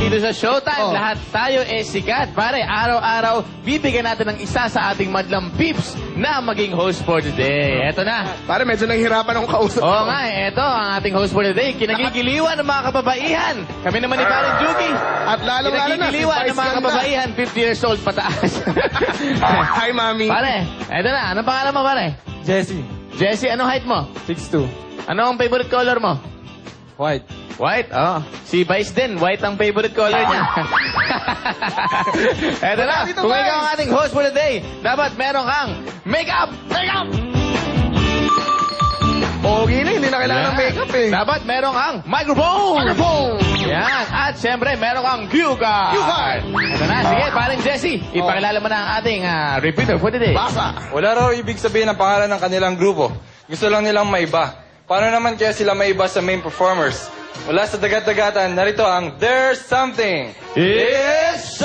dito sa Showtime. Oh. Lahat tayo sikat. Pare, araw-araw, bibigyan natin ng isa sa ating madlang peeps na maging host for today. Eto na. Pare, medyo nahihirapan akong kausap. Oo nga, eto ang ating host for today. Kinagigiliwan ng mga kababaihan. Kami naman ni Paring Juki. At lalong-lalo na, Kinagigiliwan ng mga kababaihan, 50 years old pataas. Hi, Mami. Pare, eto na. Anong pangalan mo, pare? Jesse, Jesse, anong height mo? 6'2", Ano ang favorite color mo? white. White? Oh. Si Vice din, white ang favorite color niya. Eto na, Dito, kung Vice. ikaw ang ating host for the day, dapat meron kang makeup! Makeup! Pogi na, hindi na kailangan ng makeup eh. Dapat meron kang microphone! Microphone! Yan. At syempre, meron kang cue card. Cue card! Ito na, sige, paring Jesse. Ipakilala mo na ang ating repeater for the day. Basa! Wala raw ibig sabihin ang pangalan ng kanilang grupo. Gusto lang nilang maiba. Paano naman kaya sila maiba sa main performers? Mula sa dagat-dagatan, narito ang There's Something. It's